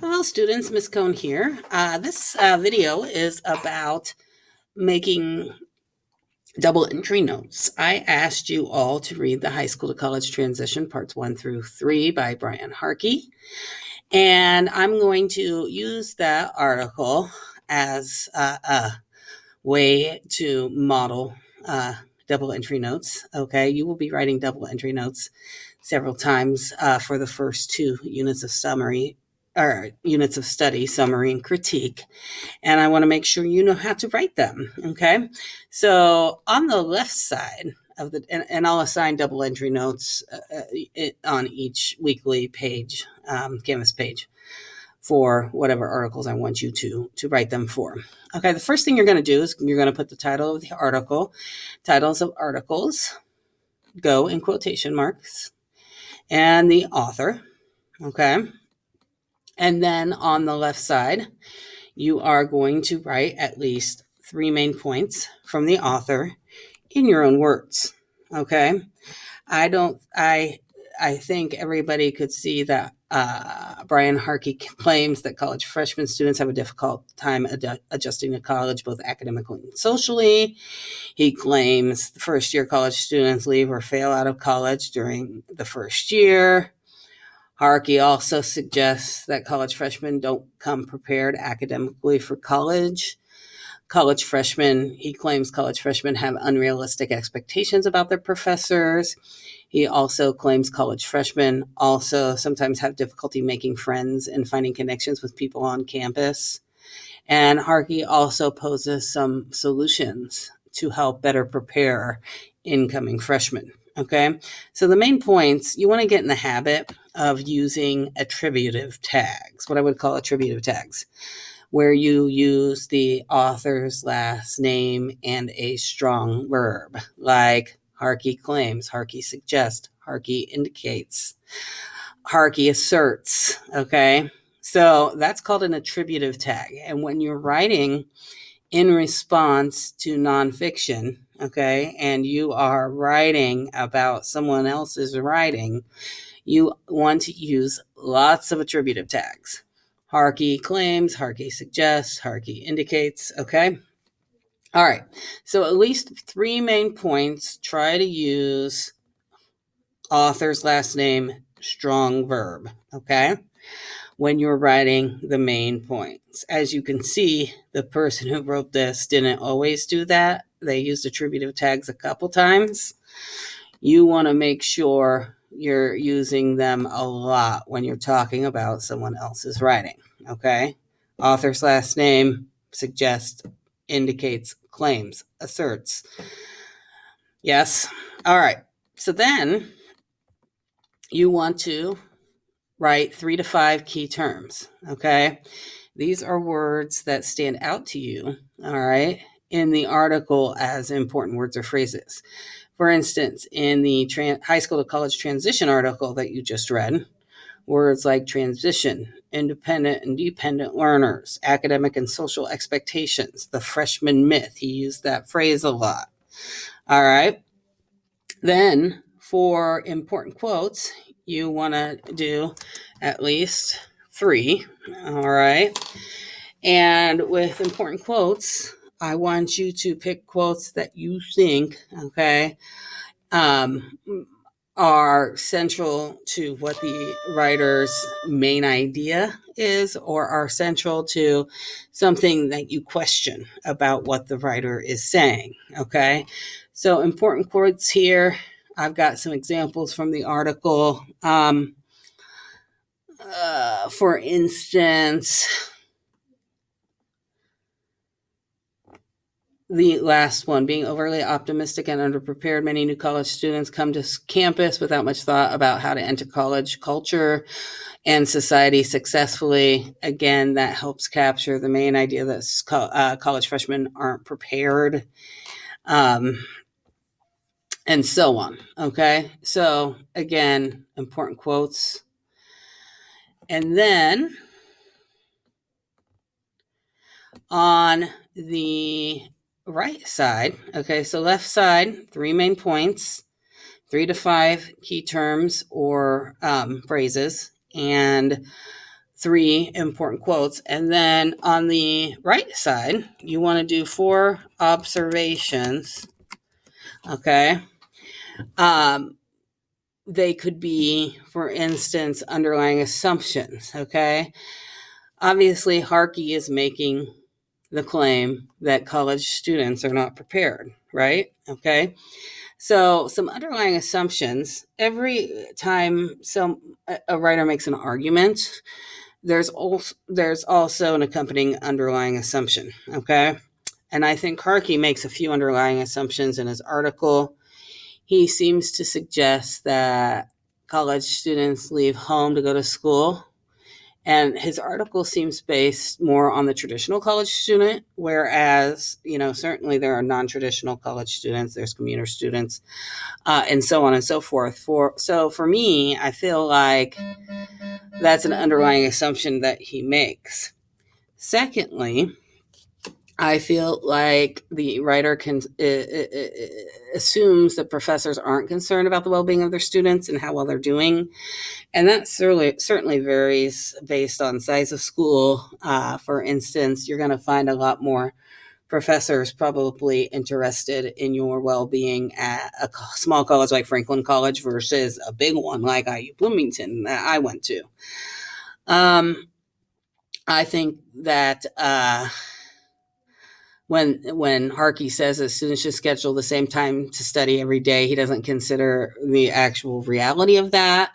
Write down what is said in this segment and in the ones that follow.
Hello students, Miss Cohn here. This video is about making double entry notes. I asked you all to read the High School to College Transition Parts 1 through 3 by Brian Harkey. And I'm going to use that article as a way to model double entry notes. Okay, you will be writing double entry notes several times for the first 2 units of summary or units of study, summary and critique. And I want to make sure you know how to write them. Okay. So on the left side of the, and I'll assign double entry notes on each weekly page, Canvas page for whatever articles I want you to write them for. Okay. The first thing you're going to do is you're going to put the title of the article, titles of articles, go in quotation marks, and the author. Okay. And then on the left side, you are going to write at least 3 main points from the author in your own words. Okay. I think everybody could see that Brian Harkey claims that college freshman students have a difficult time adjusting to college, both academically and socially. He claims the first year college students leave or fail out of college during the first year. Harkey also suggests that college freshmen don't come prepared academically for college. He claims college freshmen have unrealistic expectations about their professors. He also claims college freshmen also sometimes have difficulty making friends and finding connections with people on campus. And Harkey also poses some solutions to help better prepare incoming freshmen. Okay, so the main points, you want to get in the habit of using attributive tags, what I would call attributive tags, where you use the author's last name and a strong verb, like Harkey claims, Harkey suggests, Harkey indicates, Harkey asserts. Okay, so that's called an attributive tag. And when you're writing in response to nonfiction, okay, and you are writing about someone else's writing, you want to use lots of attributive tags. Harkey claims, Harkey suggests, Harkey indicates, okay? All right, so at least 3 main points. Try to use author's last name, strong verb, okay? When you're writing the main points. As you can see, the person who wrote this didn't always do that. They used attributive tags a couple times. You want to make sure you're using them a lot when you're talking about someone else's writing, okay? Author's last name, suggests, indicates, claims, asserts. Yes. All right. So then you want to write 3 to 5 key terms, okay? These are words that stand out to you, all right, in the article as important words or phrases. For instance, in the high school to college transition article that you just read, words like transition, independent and dependent learners, academic and social expectations, the freshman myth. He used that phrase a lot. All right. Then for important quotes, you want to do at least 3. All right. And with important quotes, I want you to pick quotes that you think, okay, are central to what the writer's main idea is, or are central to something that you question about what the writer is saying. Okay. So important quotes here. I've got some examples from the article. For instance, the last one, being overly optimistic and underprepared. Many new college students come to campus without much thought about how to enter college culture and society successfully. Again, that helps capture the main idea that college freshmen aren't prepared, and so on. Okay, so again, important quotes. And then on the right side, okay, so left side, 3 main points, 3 to 5 key terms or phrases, and 3 important quotes. And then on the right side, you want to do 4 observations. Okay. They could be, for instance, underlying assumptions. Okay. Obviously, Harkey is making the claim that college students are not prepared, right? Okay. So some underlying assumptions. Every time a writer makes an argument, there's also an accompanying underlying assumption. Okay. And I think Harkey makes a few underlying assumptions in his article. He seems to suggest that college students leave home to go to school. And his article seems based more on the traditional college student, whereas, certainly there are non-traditional college students, there's commuter students, and so on and so forth. So for me, I feel like that's an underlying assumption that he makes. Secondly, I feel like the writer assumes that professors aren't concerned about the well-being of their students and how well they're doing. And that certainly varies based on size of school. For instance, you're going to find a lot more professors probably interested in your well-being at a small college like Franklin College versus a big one like IU Bloomington that I went to. I think that when Harkey says that students should schedule the same time to study every day, he doesn't consider the actual reality of that.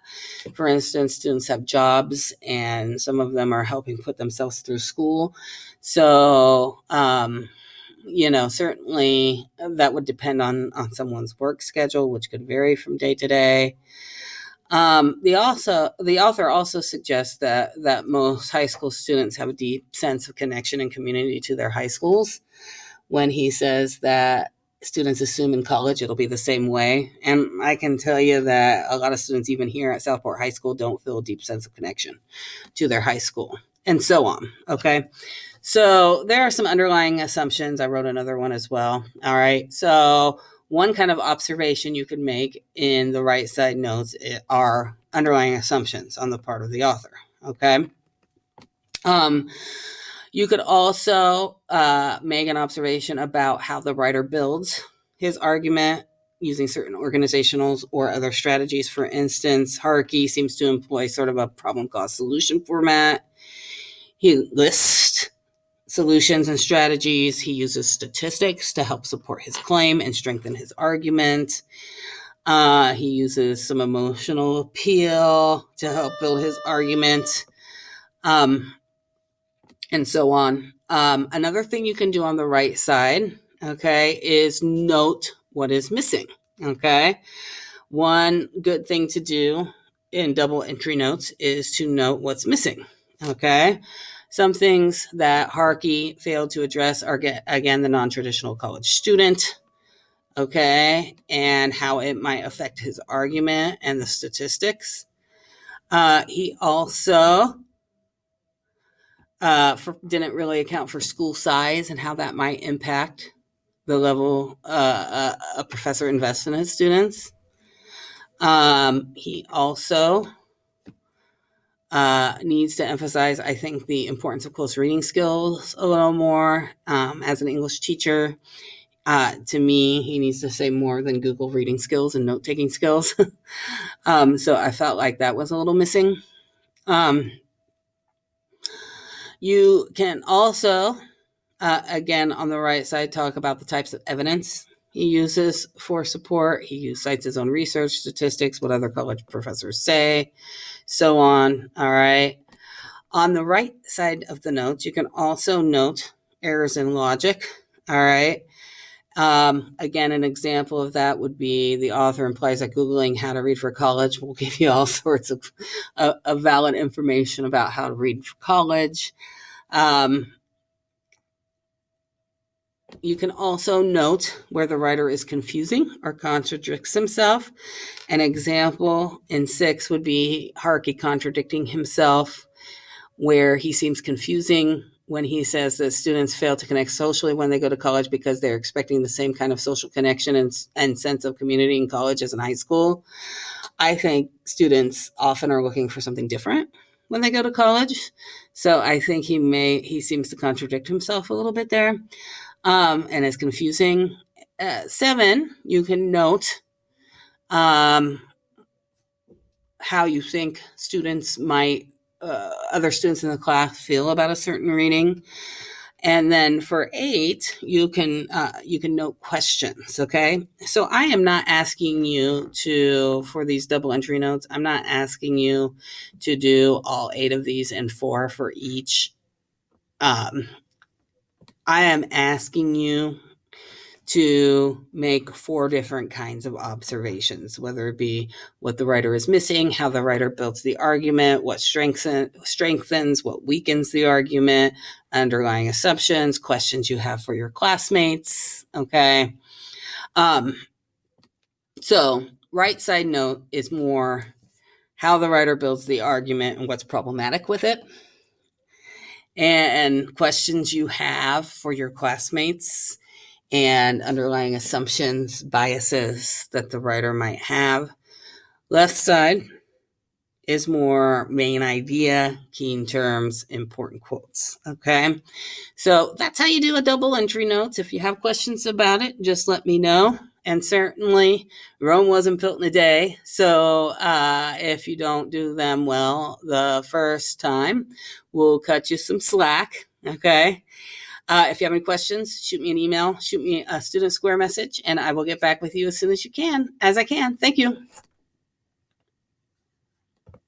For instance, students have jobs and some of them are helping put themselves through school. So, certainly that would depend on someone's work schedule, which could vary from day to day. The author also suggests that most high school students have a deep sense of connection and community to their high schools. When he says that students assume in college it'll be the same way, and I can tell you that a lot of students, even here at Southport High School, don't feel a deep sense of connection to their high school, and so on. Okay, so there are some underlying assumptions. I wrote another one as well. All right, so one kind of observation you could make in the right side notes are underlying assumptions on the part of the author. Okay. You could also make an observation about how the writer builds his argument using certain organizational or other strategies. For instance, Harkey seems to employ sort of a problem cause solution format. He lists solutions and strategies. He uses statistics to help support his claim and strengthen his argument. He uses some emotional appeal to help build his argument, and so on. Another thing you can do on the right side, okay, is note what is missing. Okay. One good thing to do in double entry notes is to note what's missing. Okay. Some things that Harkey failed to address are, again, the non-traditional college student, okay, and how it might affect his argument and the statistics. He also didn't really account for school size and how that might impact the level a professor invests in his students. He also needs to emphasize, I think, the importance of close reading skills a little more. As an English teacher, to me, he needs to say more than Google reading skills and note-taking skills. So I felt like that was a little missing. You can also, again, on the right side, talk about the types of evidence he uses for support. He cites his own research, statistics, what other college professors say, so on. All right. On the right side of the notes, you can also note errors in logic. All right. Again, an example of that would be the author implies that Googling how to read for college will give you all sorts of valid information about how to read for college. You can also note where the writer is confusing or contradicts himself. An example in 6 would be Harkey contradicting himself, where he seems confusing when he says that students fail to connect socially when they go to college because they're expecting the same kind of social connection and sense of community in college as in high school. I think students often are looking for something different when they go to college. So I think he seems to contradict himself a little bit there, and it's confusing. 7, you can note how you think other students in the class feel about a certain reading. And then for 8, you can note questions. Okay, so I am not asking you for these double entry notes. I'm not asking you to do all 8 of these and 4 for each. I am asking you to make 4 different kinds of observations, whether it be what the writer is missing, how the writer builds the argument, what strengthens, what weakens the argument, underlying assumptions, questions you have for your classmates. Okay. So right side note is more how the writer builds the argument and what's problematic with it, and questions you have for your classmates, and underlying assumptions, biases that the writer might have. Left side is more main idea, key terms, important quotes. Okay, so that's how you do a double entry notes. If you have questions about it, just let me know. And certainly, Rome wasn't built in a day. So if you don't do them well the first time, we'll cut you some slack. Okay. If you have any questions, shoot me an email, shoot me a Student Square message, and I will get back with you as soon as I can. Thank you.